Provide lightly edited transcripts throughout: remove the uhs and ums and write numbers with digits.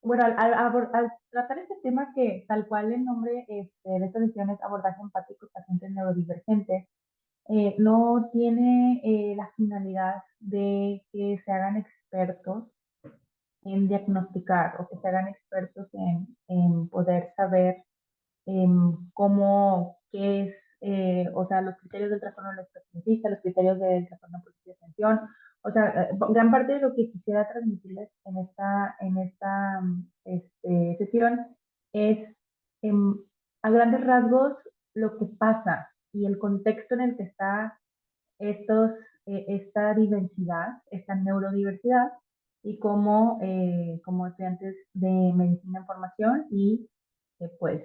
Bueno, al tratar este tema que tal cual el nombre de esta sesión es abordaje empático pacientes neurodivergentes, no tiene la finalidad de que se hagan expertos en diagnosticar o que se hagan expertos en poder saber qué es, o sea, los criterios del trastorno del espectro autista, los criterios del trastorno por déficit de atención. O sea, gran parte de lo que quisiera transmitirles en esta sesión es em, a grandes rasgos lo que pasa y el contexto en el que está estos, esta diversidad, esta neurodiversidad, y cómo como estudiantes de medicina en formación y pues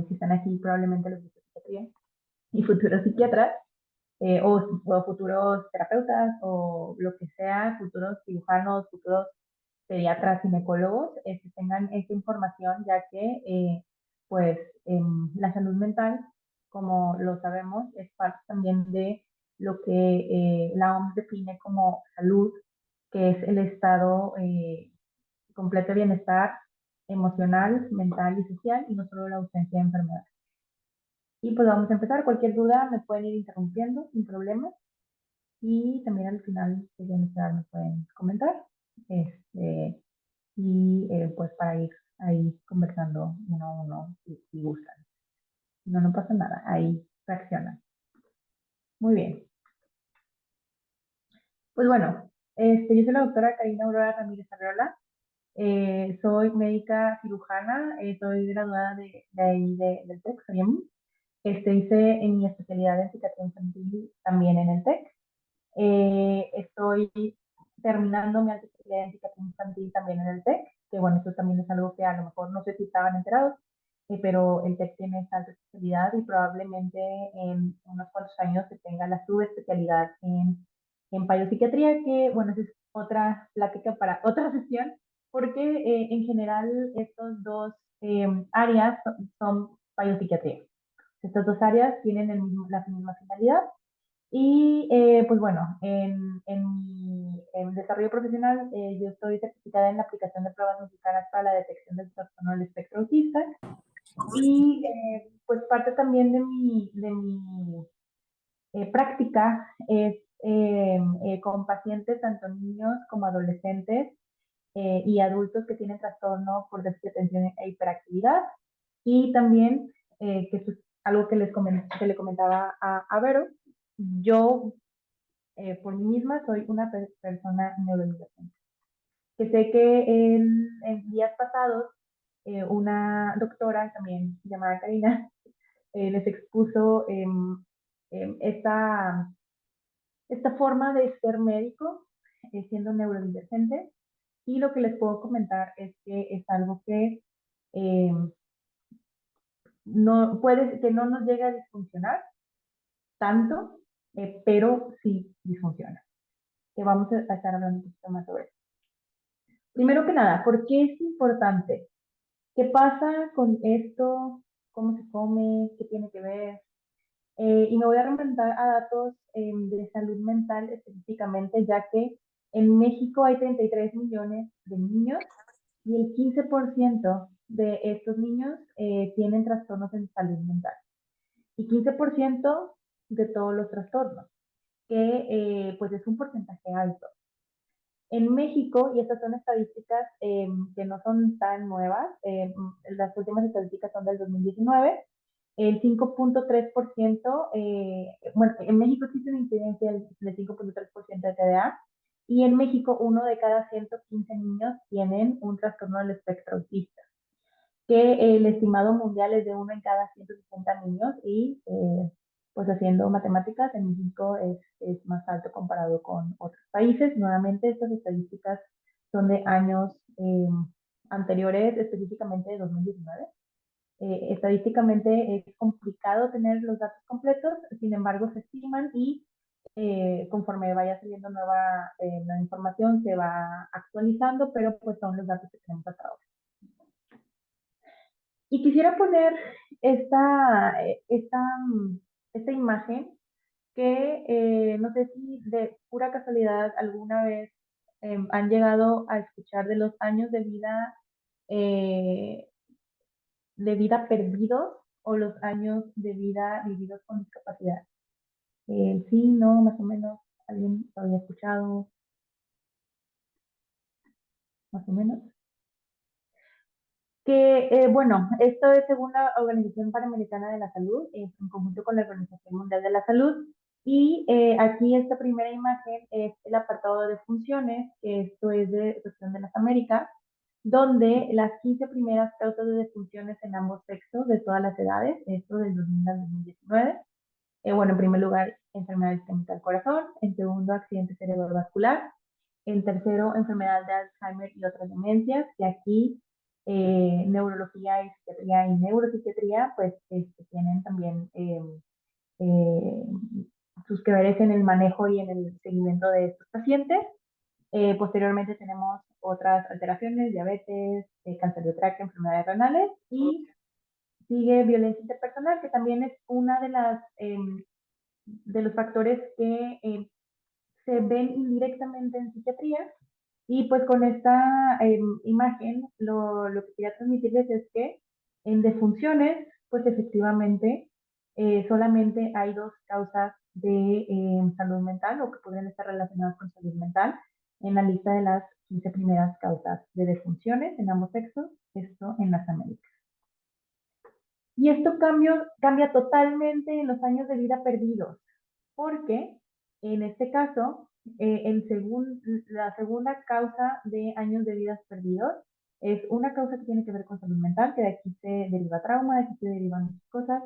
si están aquí probablemente los de psiquiatría y futuros psiquiatras, o futuros terapeutas o lo que sea, futuros cirujanos, futuros pediatras, ginecólogos, tengan esta información, ya que pues la salud mental, como lo sabemos, es parte también de lo que la OMS define como salud, que es el estado completo de bienestar emocional, mental y social, y no solo la ausencia de enfermedad. Y pues vamos a empezar. Cualquier duda me pueden ir interrumpiendo sin problemas. Y también al final de bienestar me pueden comentar. Pues para ir ahí conversando uno a uno si gustan. No, no pasa nada. Ahí reaccionan. Muy bien. Pues bueno, yo soy la doctora Karina Aurora Ramírez Arreola. Soy médica cirujana. Soy graduada de ahí del TEC, soy EMI. Hice en mi especialidad en psiquiatría infantil también en el TEC. Estoy terminando mi alta especialidad en psiquiatría infantil también en el TEC, que bueno, eso también es algo que a lo mejor no sé si estaban enterados, pero el TEC tiene esta alta especialidad y probablemente en unos cuantos años se tenga la subespecialidad en psiquiatría, que bueno, esa es otra plática para otra sesión, porque en general estos dos áreas son psiquiatría. Estas dos áreas tienen la misma finalidad y pues bueno, en mi desarrollo profesional yo estoy certificada en la aplicación de pruebas mexicanas para la detección del trastorno del espectro autista y pues parte también de mi práctica es con pacientes, tanto niños como adolescentes y adultos que tienen trastorno por déficit de atención e hiperactividad, y también, que eso es algo que le comentaba a Vero, yo por mí misma soy una persona neurodivergente. Que sé que en días pasados una doctora también llamada Karina les expuso esta forma de ser médico siendo neurodivergente, y lo que les puedo comentar es que es algo que eh, que no nos llega a disfuncionar tanto, pero sí disfunciona. Que vamos a estar hablando un poquito más sobre eso. Primero que nada, ¿por qué es importante? ¿Qué pasa con esto? ¿Cómo se come? ¿Qué tiene que ver? Y me voy a remontar a datos de salud mental específicamente, ya que en México hay 33 millones de niños y el 15% de estos niños tienen trastornos en salud mental. Y 15% de todos los trastornos, que pues es un porcentaje alto. En México, y estas son estadísticas que no son tan nuevas, las últimas estadísticas son del 2019, el 5.3%, bueno, en México existe una incidencia del 5.3% de TDA, y en México uno de cada 115 niños tienen un trastorno del espectro autista, que el estimado mundial es de uno en cada 160 niños, y pues haciendo matemáticas, en México es más alto comparado con otros países. Nuevamente, estas estadísticas son de años anteriores, específicamente de 2019. Estadísticamente es complicado tener los datos completos, sin embargo se estiman, y conforme vaya saliendo nueva información se va actualizando, pero pues son los datos que tenemos hasta ahora. Y quisiera poner esta, esta, esta imagen que no sé si de pura casualidad alguna vez han llegado a escuchar de los años de vida eh, de vida perdidos o los años de vida vividos con discapacidad. Sí, no, más o menos, alguien lo había escuchado, más o menos. Bueno, esto es según la Organización Panamericana de la Salud, en conjunto con la Organización Mundial de la Salud. Y aquí esta primera imagen es el apartado de funciones, que esto es de Región de las Américas, donde las 15 primeras causas de defunciones en ambos sexos de todas las edades, esto del 2000 al 2019. Bueno, en primer lugar, enfermedad isquémica del corazón, en segundo, accidente cerebrovascular, en tercero, enfermedad de Alzheimer y otras demencias, y aquí neurología y psiquiatría y neuropsiquiatría, pues tienen también eh, sus que veres en el manejo y en el seguimiento de estos pacientes. Posteriormente tenemos otras alteraciones, diabetes, cáncer de tráquea, enfermedades renales y sigue violencia interpersonal, que también es una de los factores que se ven indirectamente en psiquiatría. Y pues con esta imagen lo que quería transmitirles es que en defunciones, pues efectivamente solamente hay dos causas de salud mental o que podrían estar relacionadas con salud mental en la lista de las 15 primeras causas de defunciones en ambos sexos, esto en las Américas. Y esto cambia totalmente en los años de vida perdidos, porque en este caso, la segunda causa de años de vidas perdidos es una causa que tiene que ver con salud mental, que de aquí se deriva trauma, de aquí se derivan muchas cosas,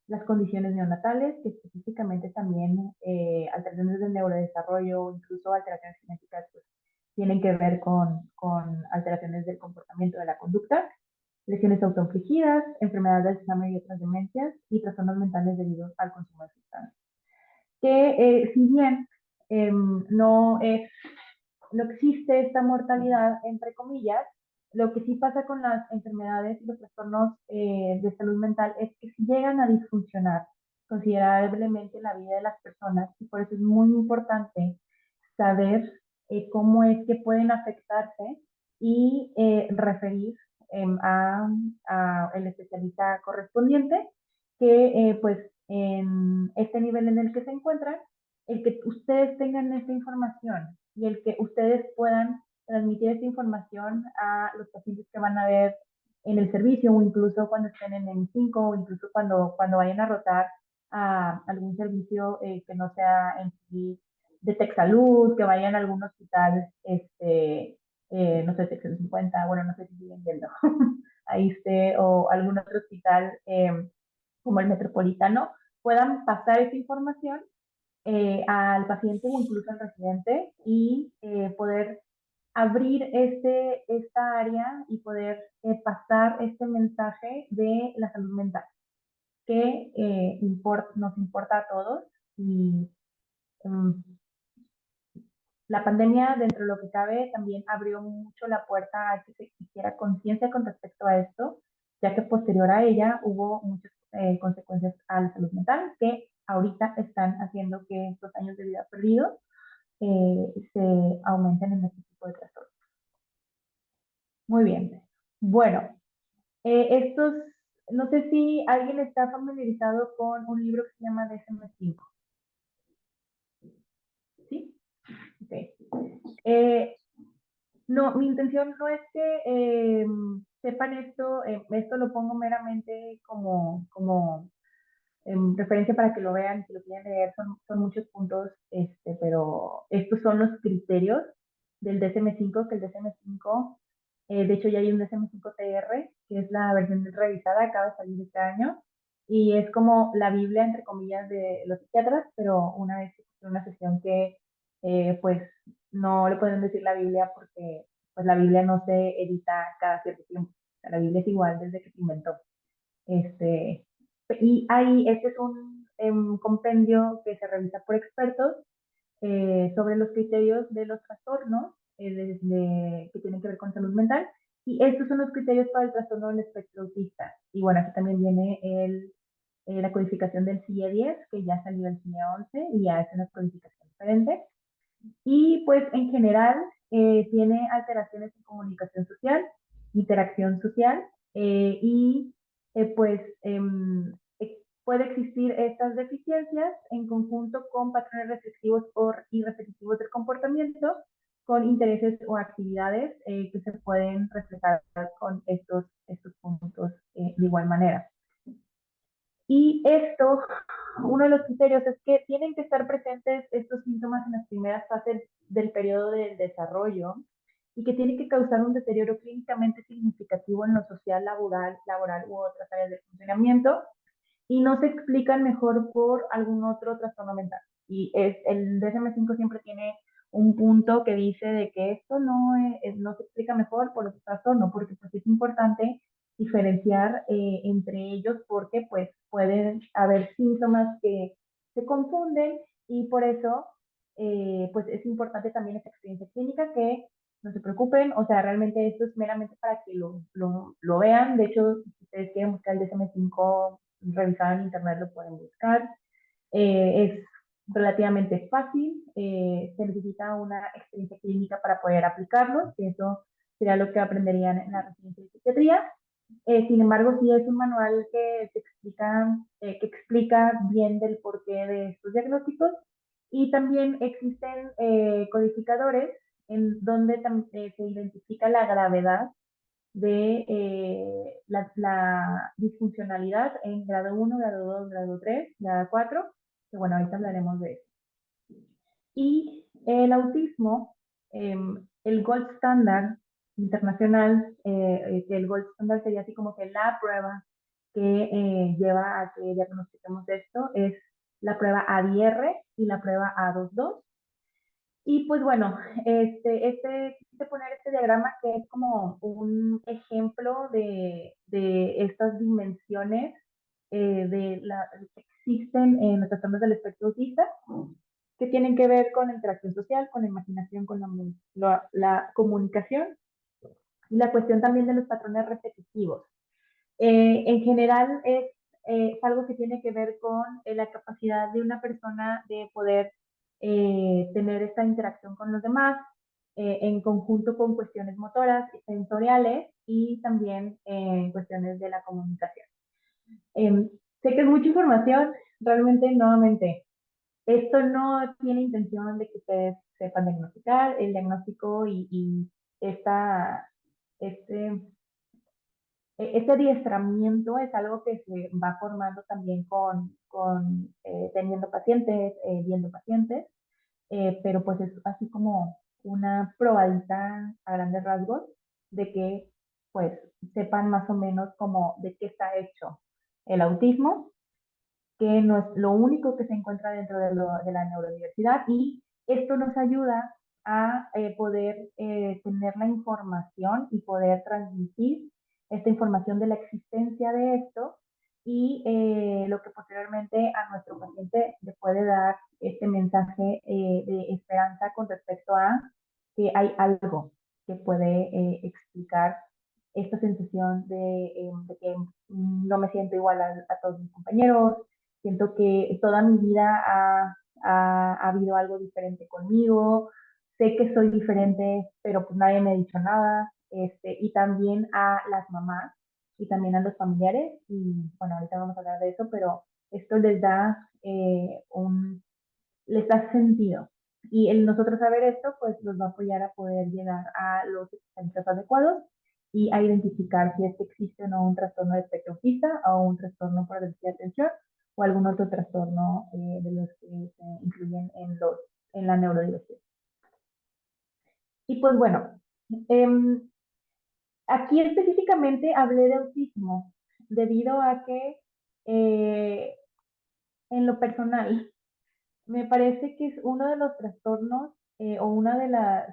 las condiciones neonatales, que específicamente también alteraciones del neurodesarrollo o incluso alteraciones genéticas, pues, tienen que ver con alteraciones del comportamiento de la conducta, lesiones autoinfligidas, enfermedades de Alzheimer y otras demencias y trastornos mentales debido al consumo de sustancias. Que si bien no es, no existe esta mortalidad, entre comillas, lo que sí pasa con las enfermedades y los trastornos de salud mental es que si llegan a disfuncionar considerablemente la vida de las personas y por eso es muy importante saber cómo es que pueden afectarse y referir a el especialista correspondiente que pues en este nivel en el que se encuentran, el que ustedes tengan esta información y el que ustedes puedan transmitir esta información a los pacientes que van a ver en el servicio o incluso cuando estén en el 5 o incluso cuando vayan a rotar a algún servicio que no sea en sí de Texsalud, que vayan a algún hospital, no sé, Texas 50, bueno, no sé si siguen yendo, ahí esté, o algún otro hospital como el Metropolitano, puedan pasar esa información al paciente o incluso al residente y poder abrir esta área y poder pasar este mensaje de la salud mental que nos importa a todos y um, la pandemia, dentro de lo que cabe, también abrió mucho la puerta a que se hiciera conciencia con respecto a esto, ya que posterior a ella hubo muchas consecuencias a la salud mental que ahorita están haciendo que estos años de vida perdidos se aumenten en este tipo de trastornos. Muy bien. Bueno, no sé si alguien está familiarizado con un libro que se llama DSM-5. ¿Sí? Ok. No, mi intención no es que sepan esto, esto lo pongo meramente como referencia para que lo vean, si lo quieren leer, son muchos puntos, pero estos son los criterios del DSM-5, que el DSM-5, de hecho ya hay un DSM-5-TR, que es la versión revisada, acaba de salir este año, y es como la Biblia, entre comillas, de los psiquiatras, pero una vez que fue una sesión que, pues, no le pueden decir la Biblia porque, pues, la Biblia no se edita cada cierto tiempo. O sea, la Biblia es igual desde que se inventó. Este, y ahí, este es un compendio que se revisa por expertos sobre los criterios de los trastornos que tienen que ver con salud mental. Y estos son los criterios para el trastorno del espectro autista. Y bueno, aquí también viene la codificación del CIE-10, que ya salió el CIE-11 y ya es una codificación diferente. Y pues en general tiene alteraciones en comunicación social, interacción social y pues puede existir estas deficiencias en conjunto con patrones restrictivos y repetitivos del comportamiento, con intereses o actividades que se pueden reflejar con estos puntos de igual manera. Y esto, uno de los criterios es que tienen que estar presentes estos síntomas en las primeras fases del periodo del desarrollo y que tiene que causar un deterioro clínicamente significativo en lo social, laboral u otras áreas de funcionamiento y no se explican mejor por algún otro trastorno mental. Y el DSM-5 siempre tiene un punto que dice de que esto no se explica mejor por otro trastorno, porque pues es importante diferenciar entre ellos porque pues pueden haber síntomas que se confunden y por eso pues es importante también esa experiencia clínica que no se preocupen, o sea, realmente esto es meramente para que lo vean. De hecho, si ustedes quieren buscar el DSM-5 revisado en internet, lo pueden buscar. Es relativamente fácil, se necesita una experiencia clínica para poder aplicarlo, y eso sería lo que aprenderían en la residencia de psiquiatría. Sin embargo, sí es un manual que explica bien del porqué de estos diagnósticos y también existen codificadores en donde se identifica la gravedad de la disfuncionalidad en grado 1, grado 2, grado 3, grado 4, que bueno, ahorita hablaremos de eso. Y el autismo, el gold standard internacional, que el gold standard sería así como que la prueba que lleva a que diagnostiquemos esto, es la prueba ADR y la prueba A22. Y pues bueno, quise poner este diagrama que es como un ejemplo de estas dimensiones que existen en los trastornos del espectro autista, que tienen que ver con la interacción social, con la imaginación, con la comunicación y la cuestión también de los patrones repetitivos. En general es algo que tiene que ver con la capacidad de una persona de poder tener esta interacción con los demás en conjunto con cuestiones motoras, sensoriales y también en cuestiones de la comunicación. Sé que es mucha información, realmente nuevamente, esto no tiene intención de que ustedes sepan diagnosticar, el diagnóstico y esta, este este adiestramiento es algo que se va formando también con teniendo pacientes, viendo pacientes, pero pues es así como una probadita a grandes rasgos de que pues sepan más o menos como de qué está hecho el autismo, que no es lo único que se encuentra dentro de la neurodiversidad y esto nos ayuda a poder tener la información y poder transmitir esta información de la existencia de esto y lo que posteriormente a nuestro paciente le puede dar este mensaje de esperanza con respecto a que hay algo que puede explicar esta sensación de que no me siento igual a todos mis compañeros, siento que toda mi vida ha habido algo diferente conmigo, sé que soy diferente, pero pues nadie me ha dicho nada, y también a las mamás y también a los familiares, y bueno, ahorita vamos a hablar de eso, pero esto les da sentido. Y el nosotros saber esto, pues nos va a apoyar a poder llegar a los especialistas adecuados y a identificar si es que existe o no un trastorno de espectro autista o un trastorno por déficit de atención o algún otro trastorno de los que se incluyen en la neurodiversidad. Y pues bueno, eh, aquí específicamente hablé de autismo debido a que en lo personal me parece que es uno de los trastornos o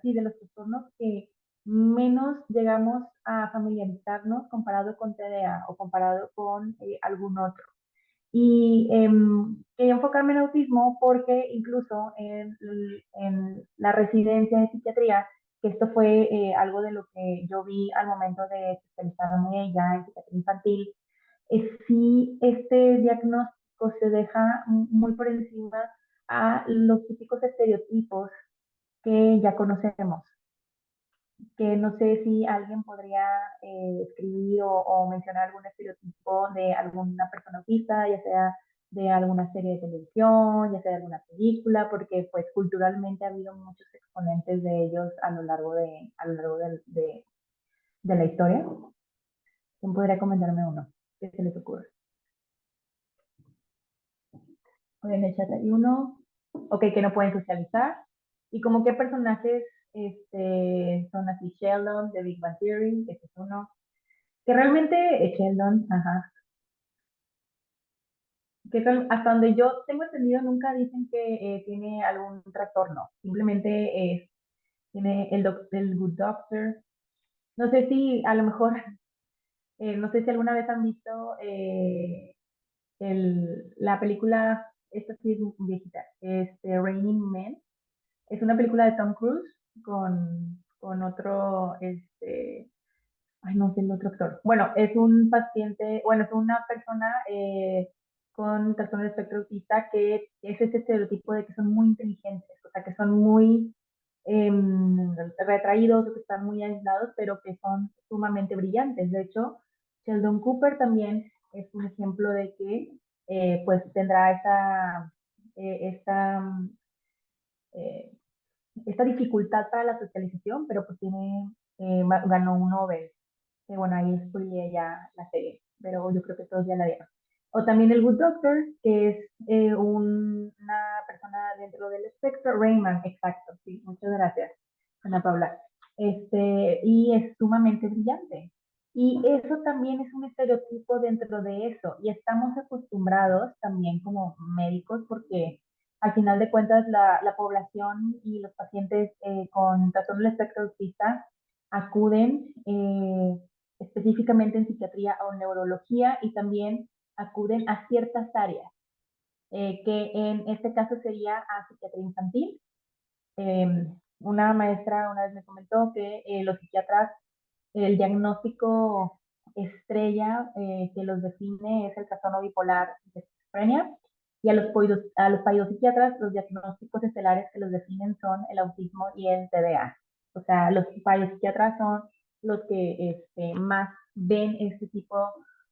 sí, de los trastornos que menos llegamos a familiarizarnos comparado con TDA o comparado con algún otro. Y quería enfocarme en autismo porque incluso en la residencia de psiquiatría, que esto fue algo de lo que yo vi al momento de especializarme ya en psiquiatría infantil, sí este diagnóstico se deja muy por encima a los típicos estereotipos que ya conocemos. que no sé si alguien podría escribir o mencionar algún estereotipo de alguna persona autista, ya sea de alguna serie de televisión, ya sea de alguna película, porque pues culturalmente ha habido muchos exponentes de ellos a lo largo de la historia. ¿Quién podría comentarme uno? ¿Qué se les ocurre? En el chat hay uno. Ok, que no pueden socializar. ¿Y como qué personajes son así? Sheldon, de Big Bang Theory, ese es uno. Que realmente Sheldon, ajá, hasta donde yo tengo entendido nunca dicen que tiene algún trastorno, simplemente tiene el Good Doctor. No sé si a lo mejor, no sé si alguna vez han visto la película, esta sí es viejita, Raining Men. Es una película de Tom Cruise con otro, ay, no sé el otro actor. Bueno, es un paciente, bueno, es una persona con trastorno de espectro autista que es ese estereotipo de que son muy inteligentes, o sea, que son muy retraídos o que están muy aislados, pero que son sumamente brillantes. De hecho, Sheldon Cooper también es un ejemplo de que pues tendrá esta, eh, esta dificultad para la socialización, pero pues ganó un Nobel que bueno, ahí spoileé ya la serie, pero yo creo que todos ya la vieron. O también el Good Doctor, que es una persona dentro del espectro, Rayman, exacto, sí, muchas gracias, Ana Paula. Y es sumamente brillante. Y eso también es un estereotipo dentro de eso, y estamos acostumbrados también como médicos, porque al final de cuentas la población y los pacientes con trastorno del espectro autista acuden específicamente en psiquiatría o neurología y también acuden a ciertas áreas, que en este caso sería a psiquiatría infantil. Una maestra una vez me comentó que los psiquiatras, el diagnóstico estrella que los define es el trastorno bipolar de esquizofrenia, y a los psiquiatras los diagnósticos estelares que los definen son el autismo y el TDA. O sea, los psiquiatras son los que más ven este tipo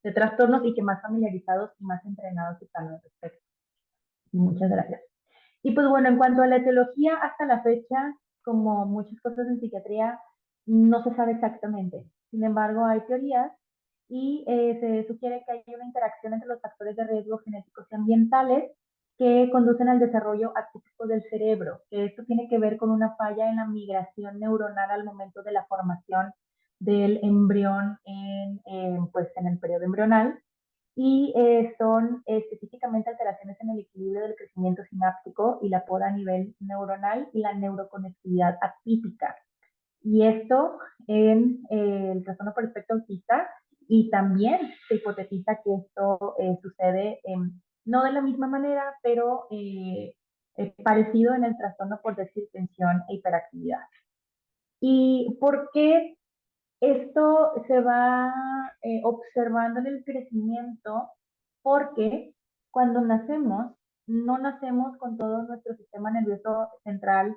de trastornos y que más familiarizados y más entrenados están al respecto. Muchas gracias. Y pues bueno, en cuanto a la etiología, hasta la fecha, como muchas cosas en psiquiatría, no se sabe exactamente. Sin embargo, hay teorías y se sugiere que hay una interacción entre los factores de riesgo genéticos y ambientales que conducen al desarrollo atípico del cerebro, que esto tiene que ver con una falla en la migración neuronal al momento de la formación del embrión pues, en el periodo embrional, y son específicamente alteraciones en el equilibrio del crecimiento sináptico y la poda a nivel neuronal y la neuroconectividad atípica. Y esto en el trastorno por espectro autista, y también se hipotetiza que esto sucede no de la misma manera, pero parecido en el trastorno por déficit de atención e hiperactividad. ¿Y por qué esto se va observando en el crecimiento? Porque cuando nacemos, no nacemos con todo nuestro sistema nervioso central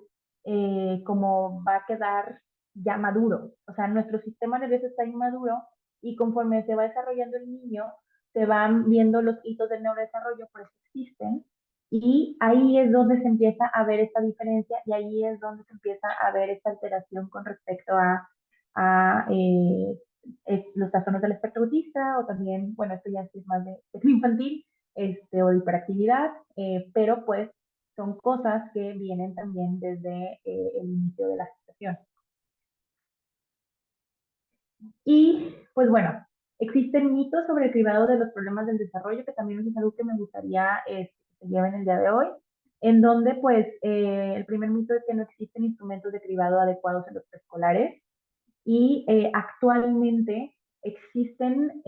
como va a quedar ya maduro. O sea, nuestro sistema nervioso está inmaduro, y conforme se va desarrollando el niño, se van viendo los hitos del neurodesarrollo, por eso existen. Y ahí es donde se empieza a ver esta diferencia, y ahí es donde se empieza a ver esta alteración con respecto a los trastornos del espectro autista, o también, bueno, esto ya es más de infantil, o de hiperactividad, pero pues son cosas que vienen también desde el inicio de la gestación. Y pues bueno, existen mitos sobre el cribado de los problemas del desarrollo, que también es algo que me gustaría que se lleven el día de hoy, en donde pues el primer mito es que no existen instrumentos de cribado adecuados en los preescolares. Y actualmente existen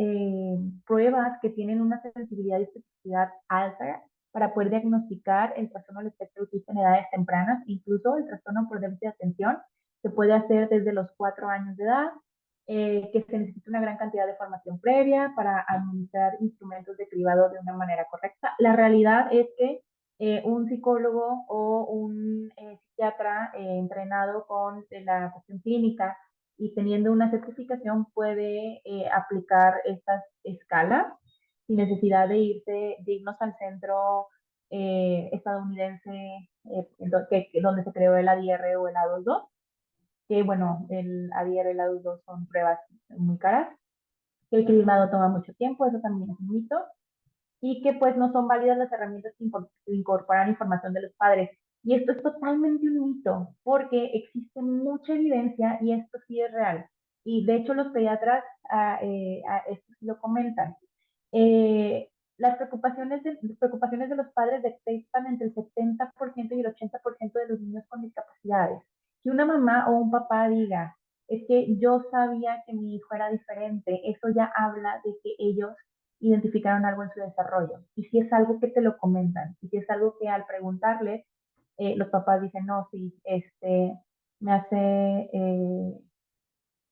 pruebas que tienen una sensibilidad y especificidad alta para poder diagnosticar el trastorno del espectro autista en edades tempranas, incluso el trastorno por déficit de atención se puede hacer desde los 4 años de edad, que se necesita una gran cantidad de formación previa para administrar instrumentos de cribado de una manera correcta. La realidad es que un psicólogo o un psiquiatra entrenado con la cuestión clínica y teniendo una certificación puede aplicar estas escalas sin necesidad de irnos al centro estadounidense donde se creó el ADR o el A22, que bueno, el ADR y el A22 son pruebas muy caras, que el cribado toma mucho tiempo, eso también es un mito, y que pues no son válidas las herramientas que incorporan información de los padres. Y esto es totalmente un mito, porque existe mucha evidencia y esto sí es real. Y de hecho los pediatras esto sí lo comentan. Las preocupaciones de los padres detectan entre el 70% y el 80% de los niños con discapacidades. Que una mamá o un papá diga, es que yo sabía que mi hijo era diferente, eso ya habla de que ellos identificaron algo en su desarrollo. Y si es algo que te lo comentan, y si es algo que al preguntarles, los papás dicen, no, sí, me hace, eh,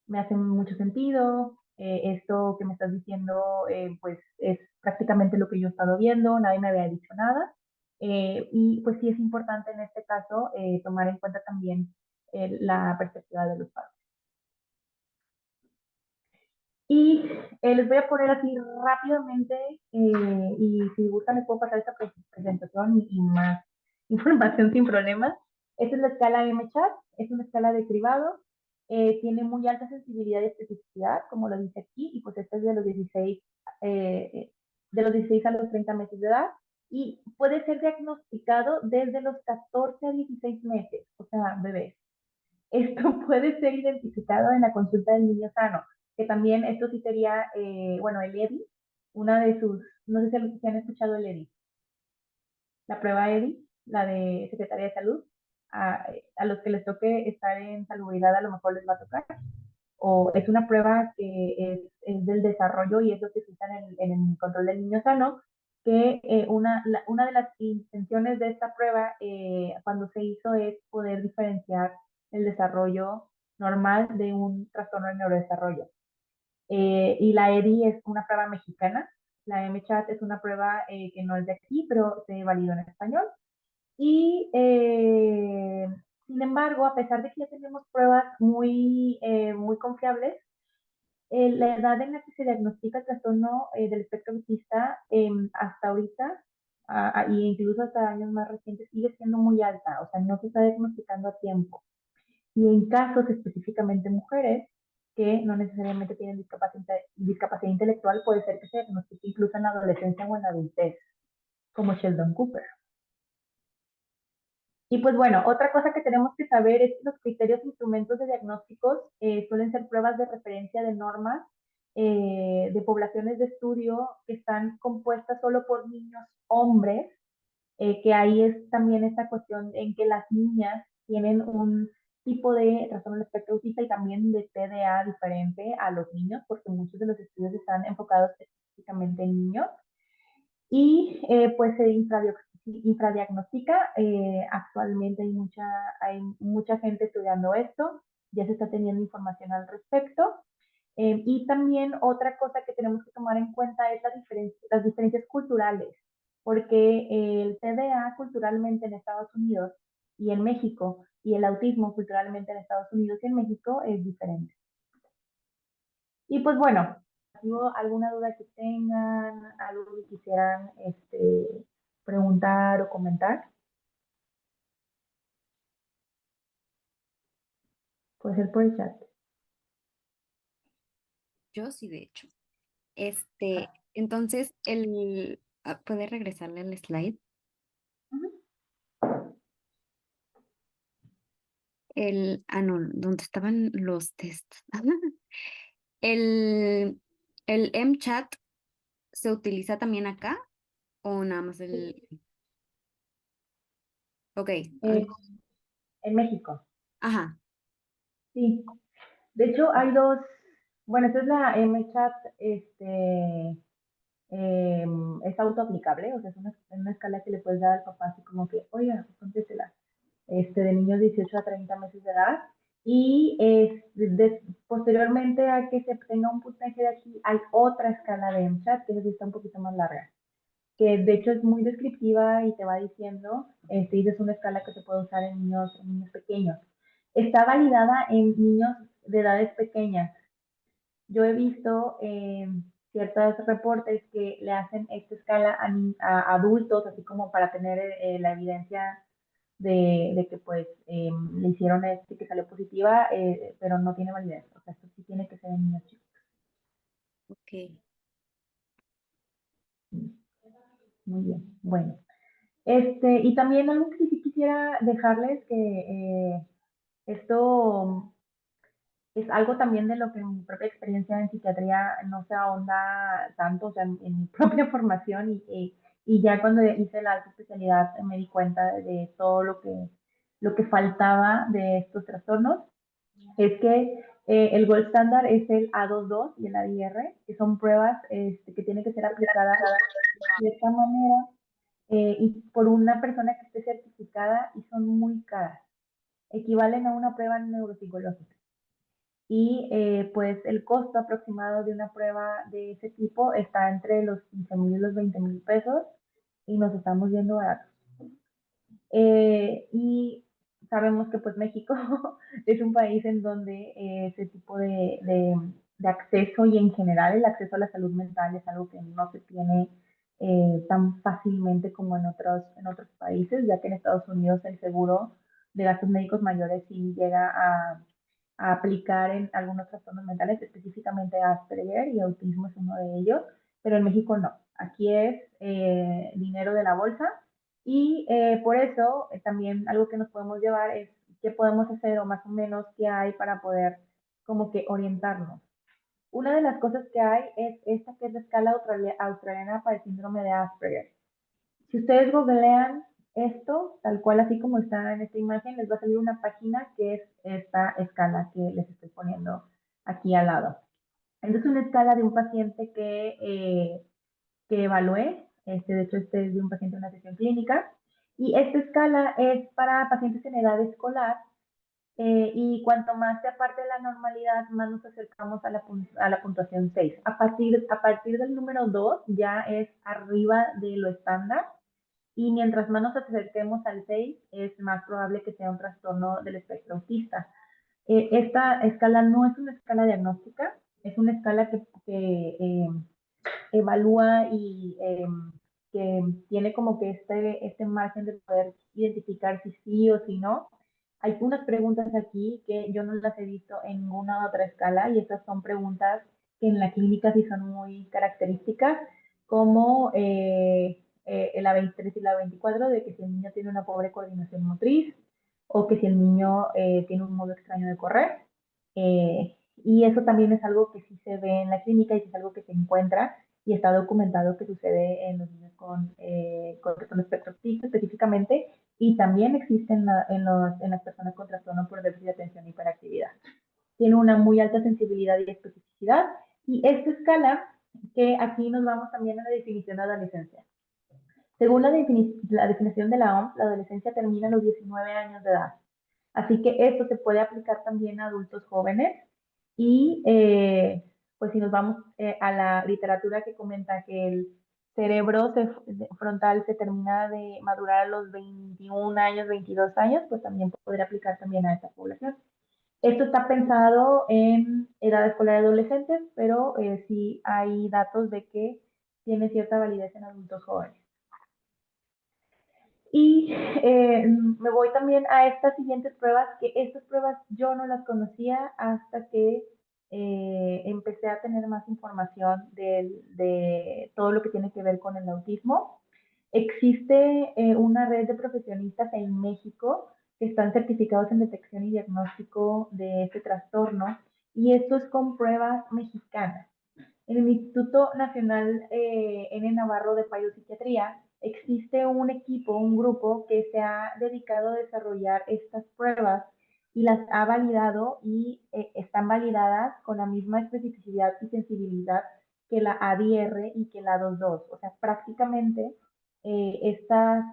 me hace mucho sentido, esto que me estás diciendo, pues es prácticamente lo que yo he estado viendo, nadie me había dicho nada. Y pues sí es importante en este caso tomar en cuenta también la perspectiva de los padres. Y les voy a poner así rápidamente, y si gustan les puedo pasar esta presentación y más información sin problemas. Esta es la escala MCHAT, es una escala de cribado, tiene muy alta sensibilidad y especificidad, como lo dice aquí, y pues esta es de los 16 a los 30 meses de edad, y puede ser diagnosticado desde los 14 a 16 meses, o sea, bebés. Esto puede ser identificado en la consulta del niño sano, que también esto sí sería, bueno, el EDI, una de sus, no sé si han escuchado el EDI, la prueba EDI, la de Secretaría de Salud, a los que les toque estar en salubridad a lo mejor les va a tocar, o es una prueba que es del desarrollo y es lo que se usa en el control del niño sano, que una de las intenciones de esta prueba cuando se hizo es poder diferenciar el desarrollo normal de un trastorno de neurodesarrollo. Y la EDI es una prueba mexicana, la MCHAT es una prueba que no es de aquí, pero se validó en español. Y sin embargo, a pesar de que ya tenemos pruebas muy confiables, la edad en la que se diagnostica el trastorno del espectro autista hasta ahorita, e incluso hasta años más recientes, sigue siendo muy alta, o sea, no se está diagnosticando a tiempo. Y en casos específicamente mujeres que no necesariamente tienen discapacidad intelectual, puede ser que se diagnostique incluso en la adolescencia o en la adultez, como Sheldon Cooper. Y pues bueno, otra cosa que tenemos que saber es que los criterios e instrumentos de diagnósticos suelen ser pruebas de referencia de normas de poblaciones de estudio que están compuestas solo por niños hombres, que ahí es también esta cuestión en que las niñas tienen un tipo de trastorno del espectro autista y también de TDA diferente a los niños, porque muchos de los estudios están enfocados específicamente en niños y pues se infradiagnostica. Actualmente hay mucha gente estudiando esto, ya se está teniendo información al respecto. Y también otra cosa que tenemos que tomar en cuenta es las diferencias culturales, porque el TDA culturalmente en Estados Unidos y en México y el autismo culturalmente en Estados Unidos y en México es diferente. Y pues bueno, alguna duda que tengan, algo que quisieran preguntar o comentar, puede ser por el chat. Yo sí, de hecho. Entonces, ¿puede regresarle al slide? Ujú. No, ¿dónde estaban los tests? ¿El, el MChat se utiliza también acá o nada más Sí, Ok, eh, en México, ajá, sí. De hecho, hay dos, bueno, esta es la MChat, es autoaplicable, o sea, es una escala que le puedes dar al papá así como que, oiga, póntesela, de niños 18 a 30 meses de edad. Y posteriormente a que se tenga un puntaje de aquí, hay otra escala de MCHAT que está un poquito más larga, que de hecho es muy descriptiva y te va diciendo, y es una escala que se puede usar en niños pequeños. Está validada en niños de edades pequeñas. Yo he visto ciertos reportes que le hacen esta escala a adultos, así como para tener la evidencia de que pues le hicieron este que salió positiva, pero no tiene validez. O sea, esto sí tiene que ser en niños chicos. Ok. Muy bien, bueno. Y también algo que sí quisiera dejarles que esto es algo también de lo que en mi propia experiencia en psiquiatría no se ahonda tanto, o sea, en mi propia formación y ya cuando hice la alta especialidad me di cuenta de todo lo que faltaba de estos trastornos, es que el gold standard es el A22 y el ADR, que son pruebas que tienen que ser aplicadas de esta manera y por una persona que esté certificada y son muy caras, equivalen a una prueba neuropsicológica y pues el costo aproximado de una prueba de ese tipo está entre los 15,000 y los 20,000 pesos y nos estamos viendo baratos. Y sabemos que pues México es un país en donde ese tipo de acceso y en general el acceso a la salud mental es algo que no se tiene tan fácilmente como en otros países, ya que en Estados Unidos el seguro de gastos médicos mayores sí llega a aplicar en algunos trastornos mentales, específicamente Asperger y autismo es uno de ellos, pero en México no. Aquí es dinero de la bolsa y por eso también algo que nos podemos llevar es qué podemos hacer o más o menos qué hay para poder como que orientarnos. Una de las cosas que hay es esta que es la escala australiana para el síndrome de Asperger. Si ustedes googlean esto, tal cual así como está en esta imagen, les va a salir una página que es esta escala que les estoy poniendo aquí al lado. Entonces, es una escala de un paciente que evalué, de hecho este es de un paciente en una sesión clínica, y esta escala es para pacientes en edad escolar y cuanto más se aparte de la normalidad, más nos acercamos a la puntuación 6. A partir del número 2 ya es arriba de lo estándar y mientras más nos acerquemos al 6 es más probable que sea un trastorno del espectro autista. Esta escala no es una escala diagnóstica, es una escala que evalúa y que tiene como que este margen de poder identificar si sí o si no. Hay unas preguntas aquí que yo no las he visto en ninguna otra escala y estas son preguntas que en la clínica sí son muy características, como la 23 y la 24, de que si el niño tiene una pobre coordinación motriz o que si el niño tiene un modo extraño de correr. Y eso también es algo que sí se ve en la clínica y es algo que se encuentra y está documentado que sucede en los niños con trastorno espectro autista específicamente y también existe en las personas con trastorno por déficit de atención e hiperactividad. Tiene una muy alta sensibilidad y especificidad y esta escala, que aquí nos vamos también a la definición de adolescencia. Según la definición de la OMS, la adolescencia termina a los 19 años de edad. Así que esto se puede aplicar también a adultos jóvenes y pues si nos vamos a la literatura que comenta que el frontal se termina de madurar a los 21 años, 22 años, pues también podría aplicar también a esta población. Esto está pensado en edad escolar y adolescentes, pero sí hay datos de que tiene cierta validez en adultos jóvenes. Y me voy también a estas siguientes pruebas, que estas pruebas yo no las conocía hasta que empecé a tener más información de todo lo que tiene que ver con el autismo. Existe una red de profesionistas en México que están certificados en detección y diagnóstico de este trastorno y esto es con pruebas mexicanas. En el Instituto Nacional N. Navarro de Psiquiatría existe un equipo, un grupo que se ha dedicado a desarrollar estas pruebas y las ha validado y están validadas con la misma especificidad y sensibilidad que la ADR y que la 22. O sea, prácticamente estas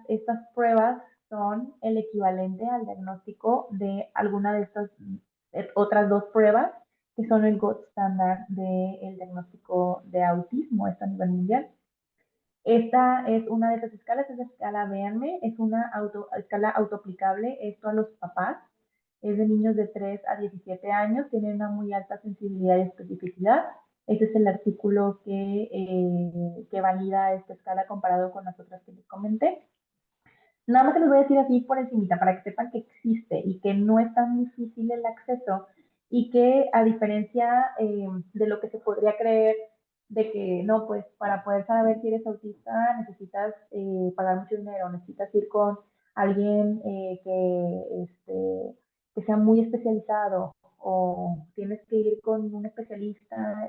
pruebas son el equivalente al diagnóstico de alguna de estas otras dos pruebas que son el gold standard del diagnóstico de autismo a nivel mundial. Esta es una de esas escalas, es la escala BM, es una escala autoaplicable, esto a los papás. es de niños de 3 a 17 años, tienen una muy alta sensibilidad y especificidad. Ese es el artículo que valida esta escala comparado con las otras que les comenté. Nada más que les voy a decir así por encimita para que sepan que existe y que no es tan difícil el acceso y que a diferencia de lo que se podría creer de que no, pues para poder saber si eres autista necesitas pagar mucho dinero, necesitas ir con alguien que sea muy especializado o tienes que ir con un especialista,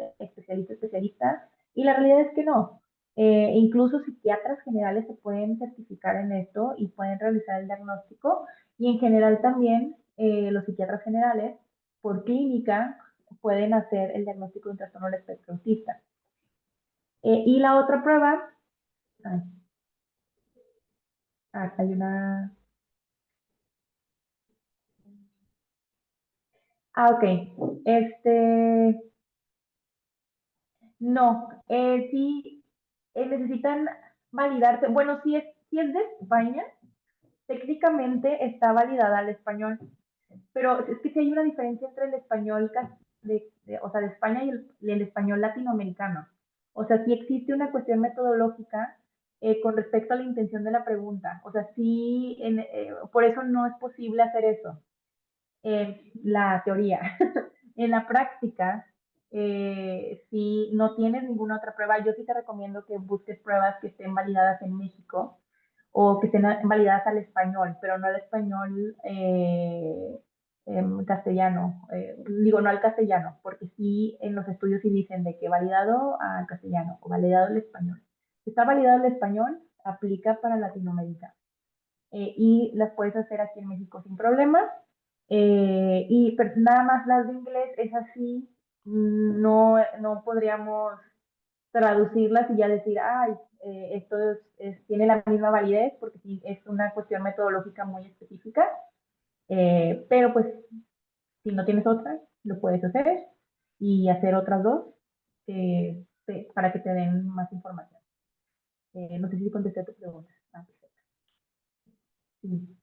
y la realidad es que no. Incluso psiquiatras generales se pueden certificar en esto y pueden realizar el diagnóstico. Y en general también los psiquiatras generales, por clínica, pueden hacer el diagnóstico de un trastorno del espectro autista. Y la otra prueba, ay, acá hay una... Ok. Este, no, sí necesitan validarse. Bueno, si es de España, técnicamente está validada al español. Pero es que sí hay una diferencia entre el español o sea, de España y el español latinoamericano. O sea, sí existe una cuestión metodológica con respecto a la intención de la pregunta. O sea, sí, por eso no es posible hacer eso en la teoría. En la práctica, si no tienes ninguna otra prueba, yo sí te recomiendo que busques pruebas que estén validadas en México o que estén validadas al español, pero no al español castellano. Digo, no al castellano, porque sí en los estudios sí dicen de que validado al castellano o validado al español. Si está validado al español, aplica para Latinoamérica. Y las puedes hacer aquí en México sin problemas. Pero nada más las de inglés es así, no podríamos traducirlas y ya decir, ay, esto tiene la misma validez, porque sí es una cuestión metodológica muy específica, pero pues si no tienes otra, lo puedes hacer y hacer otras dos para que te den más información. No sé si contesté tu pregunta. Ah, perfecto. Sí.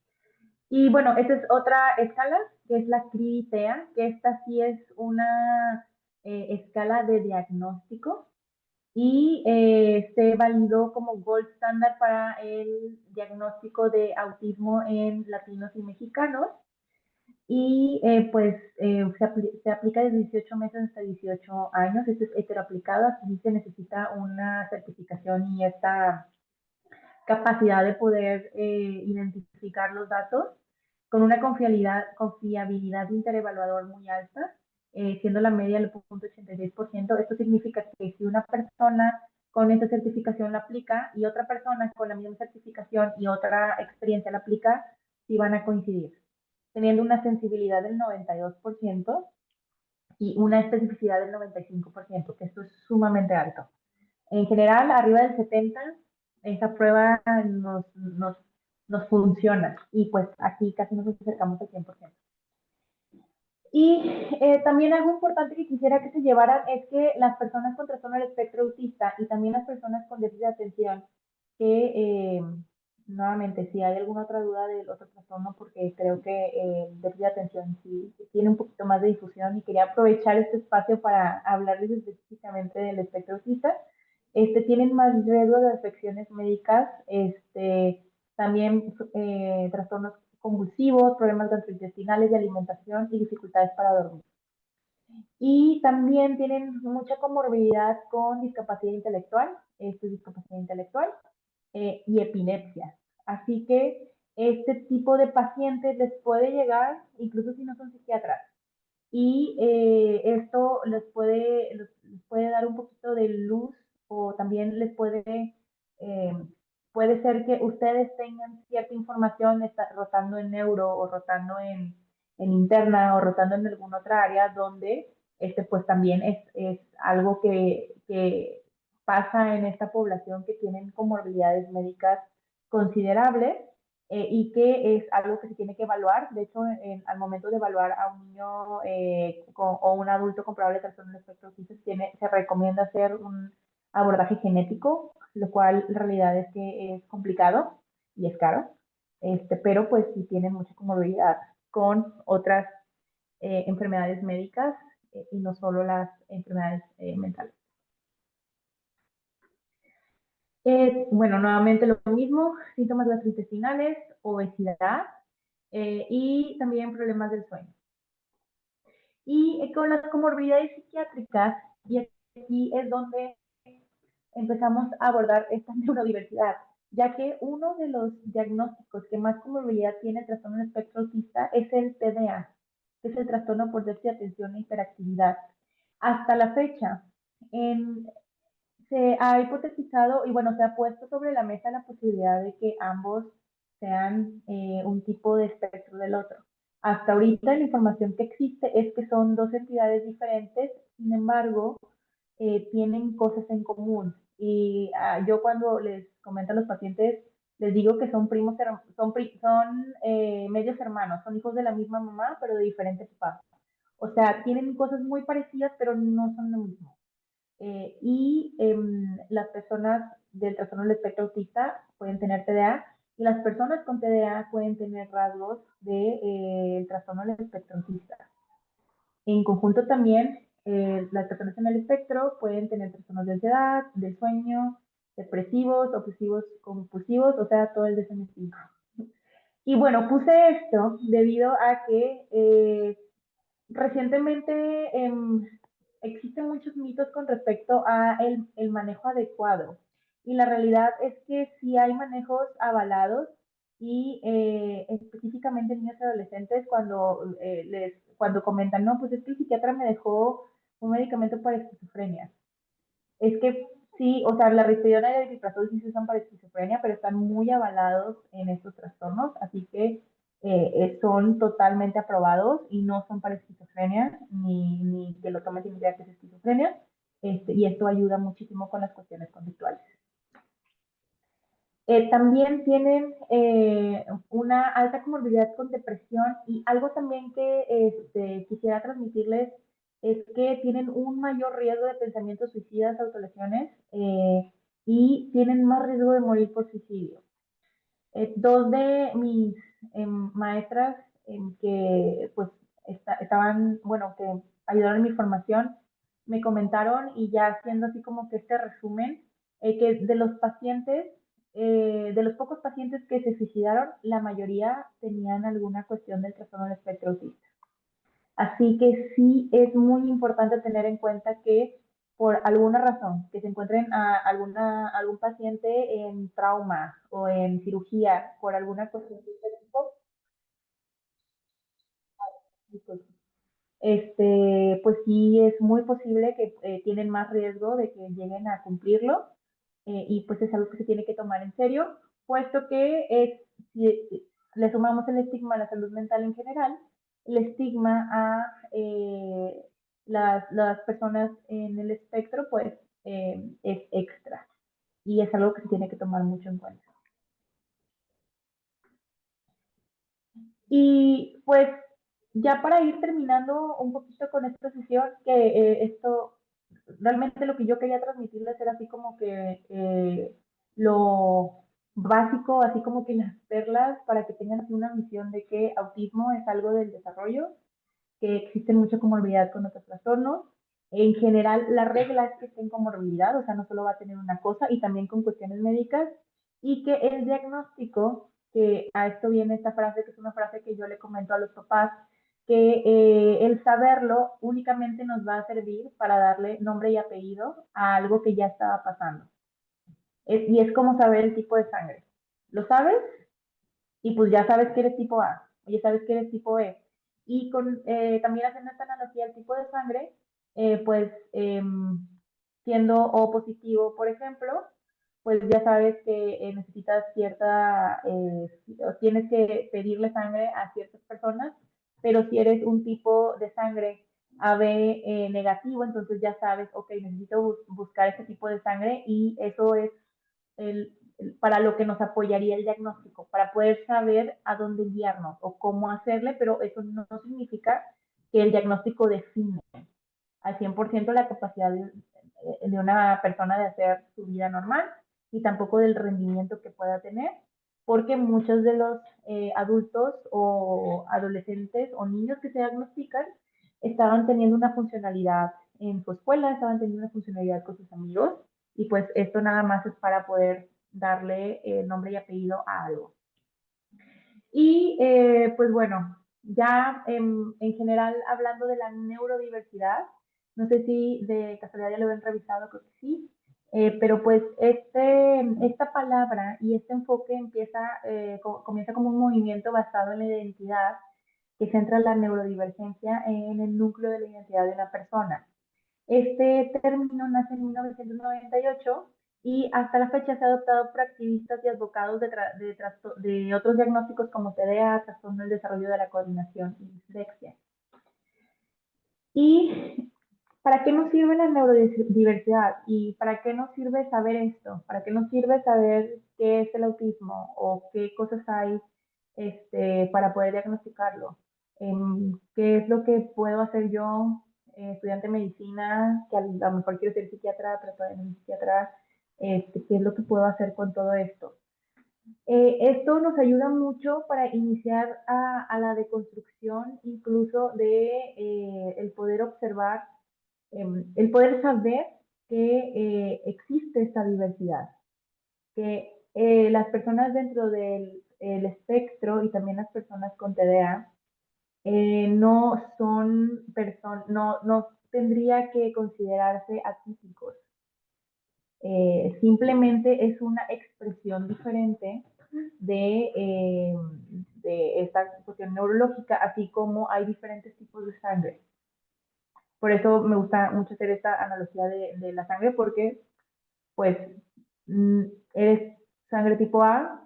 Y bueno, esta es otra escala, que es la CRI-TEA, que esta sí es una escala de diagnóstico y se validó como gold standard para el diagnóstico de autismo en latinos y mexicanos. Y se aplica desde 18 meses hasta 18 años. Esto es heteroaplicado, así se necesita una certificación y esta capacidad de poder identificar los datos con una confiabilidad interevaluador muy alta, siendo la media del 0.86%. Esto significa que si una persona con esa certificación la aplica y otra persona con la misma certificación y otra experiencia la aplica, sí van a coincidir, teniendo una sensibilidad del 92% y una especificidad del 95%, que esto es sumamente alto. En general, arriba del 70%, esa prueba nos funciona y pues aquí casi nos acercamos al 100%. Y también algo importante que quisiera que se llevaran es que las personas con trastorno del espectro autista y también las personas con déficit de atención, que nuevamente, si hay alguna otra duda del otro trastorno, porque creo que el déficit de atención sí tiene un poquito más de difusión y quería aprovechar este espacio para hablarles específicamente del espectro autista. Tienen más riesgo de afecciones médicas, también trastornos convulsivos, problemas gastrointestinales, de alimentación y dificultades para dormir. Y también tienen mucha comorbilidad con discapacidad intelectual, y epilepsia. Así que este tipo de pacientes les puede llegar, incluso si no son psiquiatras, y esto les puede dar un poquito de luz o también puede ser que ustedes tengan cierta información rotando en neuro o rotando en interna o rotando en alguna otra área donde pues también es algo que pasa en esta población que tienen comorbilidades médicas considerables, y que es algo que se tiene que evaluar. De hecho, al momento de evaluar a un niño o un adulto con probable trastorno del espectro autista, se recomienda hacer un abordaje genético, lo cual en realidad es que es complicado y es caro, pero pues si tienen mucha con otras enfermedades médicas y no solo las enfermedades mentales. Bueno, nuevamente lo mismo, síntomas gastrointestinales, obesidad y también problemas del sueño. Y con las comorbilidades psiquiátricas, y aquí es donde empezamos a abordar esta neurodiversidad, ya que uno de los diagnósticos que más comorbilidad tiene el trastorno del espectro autista es el TDA, que es el trastorno por déficit de atención e hiperactividad. Hasta la fecha, se ha hipotetizado y bueno, se ha puesto sobre la mesa la posibilidad de que ambos sean un tipo de espectro del otro. Hasta ahorita la información que existe es que son dos entidades diferentes, sin embargo, tienen cosas en común. Y yo cuando les comento a los pacientes, les digo que son primos, son medios hermanos, son hijos de la misma mamá, pero de diferentes papás. O sea, tienen cosas muy parecidas, pero no son lo mismo. Las personas del trastorno del espectro autista pueden tener TDA y las personas con TDA pueden tener rasgos del trastorno del espectro autista. En conjunto también, las personas en el espectro pueden tener trastornos de ansiedad, del sueño, depresivos, obsesivos, compulsivos, o sea, todo el DSM-5. Y bueno, puse esto debido a que recientemente existen muchos mitos con respecto a el manejo adecuado. Y la realidad es que sí hay manejos avalados y específicamente en niños y adolescentes cuando comentan, no, pues es que el psiquiatra me dejó un medicamento para esquizofrenia. Es que sí, o sea, la risperidona y el aripiprazol sí se usan para esquizofrenia, pero están muy avalados en estos trastornos, así que son totalmente aprobados y no son para esquizofrenia, ni que lo tomen sin idea que es esquizofrenia, y esto ayuda muchísimo con las cuestiones conductuales. También tienen una alta comorbilidad con depresión y algo también que quisiera transmitirles es que tienen un mayor riesgo de pensamientos suicidas, autolesiones y tienen más riesgo de morir por suicidio. Dos de mis maestras que pues estaban, bueno, que ayudaron en mi formación, me comentaron y ya haciendo así como que este resumen, que de los pacientes, de los pocos pacientes que se suicidaron, la mayoría tenían alguna cuestión del trastorno del espectro autista. Así que sí es muy importante tener en cuenta que por alguna razón, que se encuentren algún paciente en trauma o en cirugía por alguna cuestión de este tipo, pues sí es muy posible que tienen más riesgo de que lleguen a cumplirlo y pues es algo que se tiene que tomar en serio, puesto que si le sumamos el estigma a la salud mental en general, el estigma a las personas en el espectro pues es extra y es algo que se tiene que tomar mucho en cuenta. Y pues ya para ir terminando un poquito con esta sesión, que esto, realmente lo que yo quería transmitirles era así como que lo básico, así como que las perlas para que tengan así una visión de que autismo es algo del desarrollo, que existe mucha comorbilidad con otros trastornos. En general, la regla es que estén comorbilidad, o sea, no solo va a tener una cosa, y también con cuestiones médicas, y que el diagnóstico, que a esto viene esta frase, que es una frase que yo le comento a los papás, que el saberlo únicamente nos va a servir para darle nombre y apellido a algo que ya estaba pasando. Y es como saber el tipo de sangre. Lo sabes y pues ya sabes que eres tipo A, o ya sabes que eres tipo E. Y también haciendo esta analogía al tipo de sangre, pues siendo O positivo, por ejemplo, pues ya sabes que necesitas tienes que pedirle sangre a ciertas personas, pero si eres un tipo de sangre AB negativo, entonces ya sabes, ok, necesito buscar ese tipo de sangre y eso es para lo que nos apoyaría el diagnóstico, para poder saber a dónde guiarnos o cómo hacerle, pero eso no significa que el diagnóstico define al 100% la capacidad de una persona de hacer su vida normal y tampoco del rendimiento que pueda tener. porque muchos de los adultos o adolescentes o niños que se diagnostican estaban teniendo una funcionalidad en su escuela, estaban teniendo una funcionalidad con sus amigos, y pues esto nada más es para poder darle nombre y apellido a algo. Y pues bueno, ya en general hablando de la neurodiversidad, no sé si de casualidad ya lo habían revisado, creo que sí, pero pues esta palabra y este enfoque comienza como un movimiento basado en la identidad que centra la neurodivergencia en el núcleo de la identidad de una persona. Este término nace en 1998 y hasta la fecha se ha adoptado por activistas y advocados de otros diagnósticos como TDA, trastorno del desarrollo de la coordinación y dislexia. ¿Y para qué nos sirve la neurodiversidad? ¿Y para qué nos sirve saber esto? ¿Para qué nos sirve saber qué es el autismo o qué cosas hay para poder diagnosticarlo? ¿Qué es lo que puedo hacer yo, estudiante de medicina, que a lo mejor quiero ser psiquiatra, pero todavía no soy psiquiatra? ¿Qué es lo que puedo hacer con todo esto? Esto nos ayuda mucho para iniciar a la deconstrucción, incluso de el poder observar, el poder saber que existe esta diversidad, que las personas dentro del el espectro y también las personas con TDA no son personas, no tendría que considerarse atípicos. Simplemente es una expresión diferente de esta cuestión neurológica, así como hay diferentes tipos de sangre. Por eso me gusta mucho hacer esta analogía de la sangre, porque pues eres sangre tipo A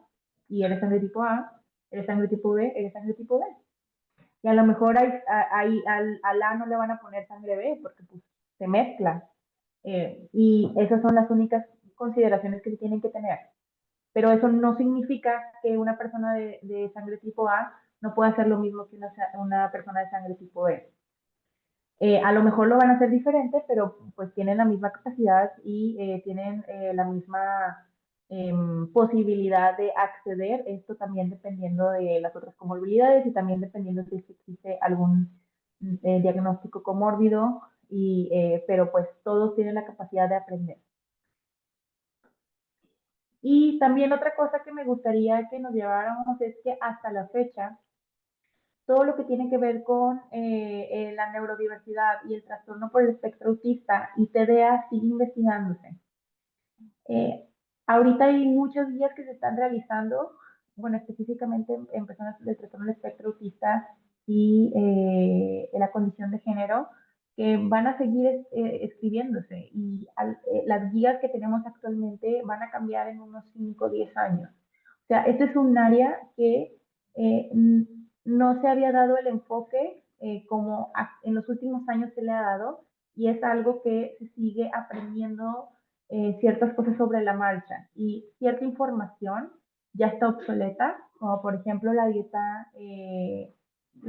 y eres sangre tipo A, eres sangre tipo B, eres sangre tipo B. Y a lo mejor al A no le van a poner sangre B porque pues, se mezcla. Y esas son las únicas consideraciones que se tienen que tener. Pero eso no significa que una persona de sangre tipo A no pueda hacer lo mismo que una persona de sangre tipo B. A lo mejor lo van a hacer diferente, pero pues tienen la misma capacidad y tienen la misma posibilidad de acceder, esto también dependiendo de las otras comorbilidades y también dependiendo de si existe algún diagnóstico comórbido, pero pues todos tienen la capacidad de aprender. Y también otra cosa que me gustaría que nos lleváramos es que hasta la fecha, todo lo que tiene que ver con la neurodiversidad y el trastorno por el espectro autista y TDA sigue investigándose. Eh, Ahorita hay muchas guías que se están realizando, bueno, específicamente en personas del trastorno del espectro autista y la condición de género, que van a seguir escribiéndose y las guías que tenemos actualmente van a cambiar en unos 5 o 10 años. O sea, este es un área que eh, no se había dado el enfoque como en los últimos años se le ha dado, y es algo que se sigue aprendiendo ciertas cosas sobre la marcha, y cierta información ya está obsoleta, como por ejemplo la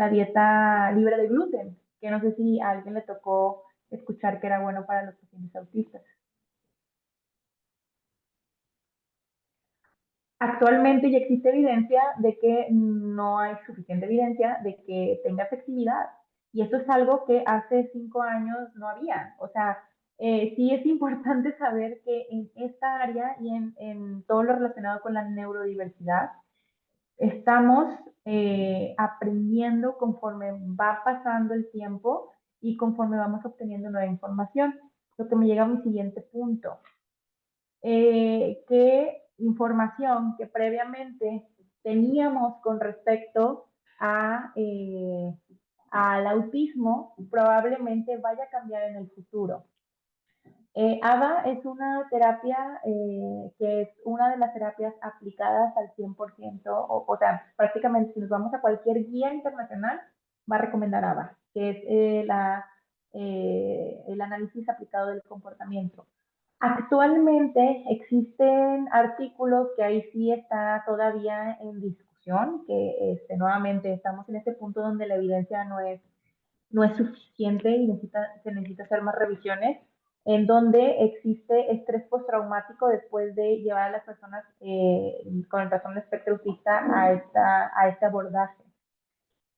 dieta libre de gluten, que no sé si a alguien le tocó escuchar que era bueno para los pacientes autistas. Actualmente ya existe evidencia de que no hay suficiente evidencia de que tenga efectividad. Y esto es algo que hace 5 años no había. O sea, sí es importante saber que en esta área y en todo lo relacionado con la neurodiversidad, estamos aprendiendo conforme va pasando el tiempo y conforme vamos obteniendo nueva información. Lo que me llega a mi siguiente punto. ¿Qué información que previamente teníamos con respecto al autismo probablemente vaya a cambiar en el futuro? ABA es una terapia que es una de las terapias aplicadas al 100%, o sea, prácticamente si nos vamos a cualquier guía internacional, va a recomendar ABA, que es el análisis aplicado del comportamiento. Actualmente existen artículos que ahí sí está todavía en discusión, que nuevamente estamos en este punto donde la evidencia no es suficiente y se necesita hacer más revisiones, en donde existe estrés postraumático después de llevar a las personas con el trastorno espectro autista a este abordaje.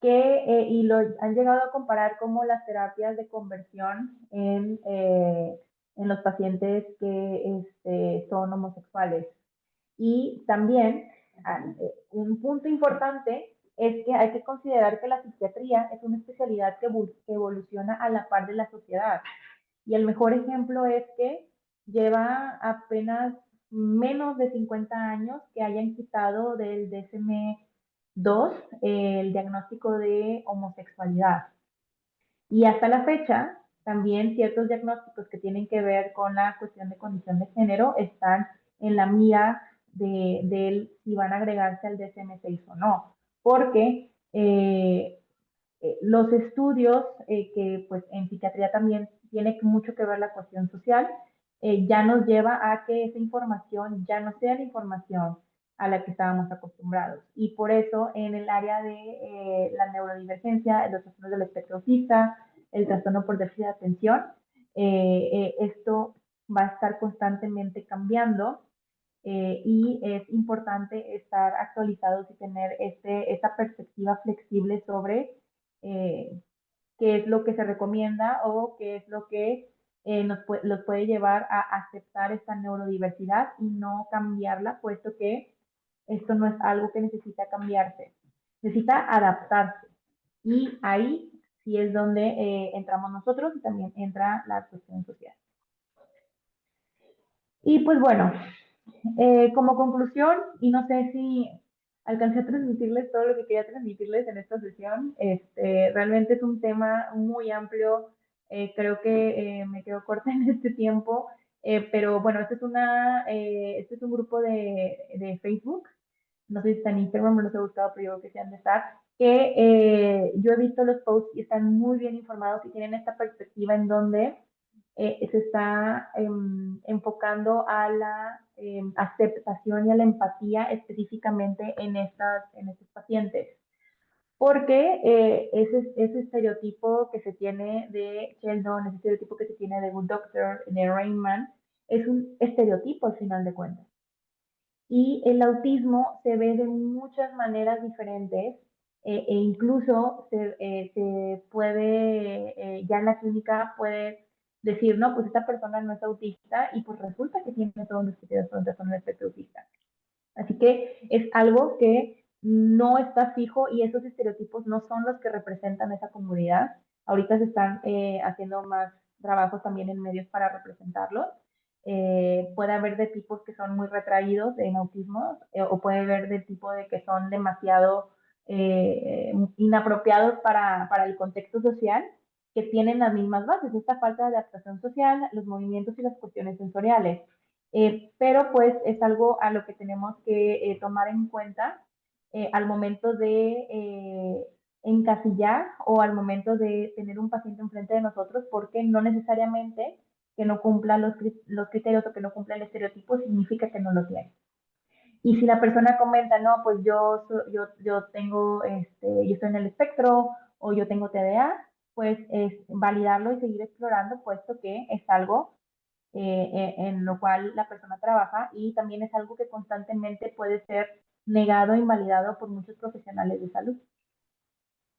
Y lo han llegado a comparar como las terapias de conversión en los pacientes que son homosexuales. Y también un punto importante es que hay que considerar que la psiquiatría es una especialidad que evoluciona a la par de la sociedad. Y el mejor ejemplo es que lleva apenas menos de 50 años que hayan quitado del DSM-2 el diagnóstico de homosexualidad. Y hasta la fecha, también ciertos diagnósticos que tienen que ver con la cuestión de condición de género están en la mira de si van a agregarse al DSM-6 o no, porque los estudios que pues en psiquiatría también tiene mucho que ver la cuestión social, ya nos lleva a que esa información ya no sea la información a la que estábamos acostumbrados. Y por eso en el área de la neurodivergencia, los trastornos del espectro autista, el trastorno por déficit de atención, esto va a estar constantemente cambiando y es importante estar actualizados y tener esta perspectiva flexible sobre eh, qué es lo que se recomienda o qué es lo que los puede llevar a aceptar esta neurodiversidad y no cambiarla, puesto que esto no es algo que necesita cambiarse, necesita adaptarse. Y ahí sí es donde entramos nosotros y también entra la cuestión social. Y pues bueno, como conclusión, y no sé si alcancé a transmitirles todo lo que quería transmitirles en esta sesión, realmente es un tema muy amplio, creo que me quedo corta en este tiempo, pero bueno, este es un grupo de Facebook, no sé si está en Instagram, me los he buscado, pero yo creo que sí han de estar, que yo he visto los posts y están muy bien informados y tienen esta perspectiva en donde se está enfocando a la aceptación y a la empatía específicamente en estos pacientes. Porque ese estereotipo que se tiene de Sheldon, ese estereotipo que se tiene de Good Doctor, de Rain Man, es un estereotipo al final de cuentas. Y el autismo se ve de muchas maneras diferentes e incluso se puede, ya en la clínica puede decir, no, pues esta persona no es autista y pues resulta que tiene todo un espectro autista. Así que es algo que no está fijo y esos estereotipos no son los que representan esa comunidad. Ahorita se están haciendo más trabajos también en medios para representarlos. Puede haber de tipos que son muy retraídos en autismo o puede haber de tipo de que son demasiado inapropiados para el contexto social, que tienen las mismas bases, esta falta de adaptación social, los movimientos y las cuestiones sensoriales. Pero pues es algo a lo que tenemos que tomar en cuenta al momento de encasillar o al momento de tener un paciente enfrente de nosotros, porque no necesariamente que no cumpla los criterios o que no cumpla el estereotipo significa que no lo tiene. Y si la persona comenta, no, pues yo tengo, yo estoy en el espectro o yo tengo TDA, pues es validarlo y seguir explorando, puesto que es algo en lo cual la persona trabaja y también es algo que constantemente puede ser negado e invalidado por muchos profesionales de salud.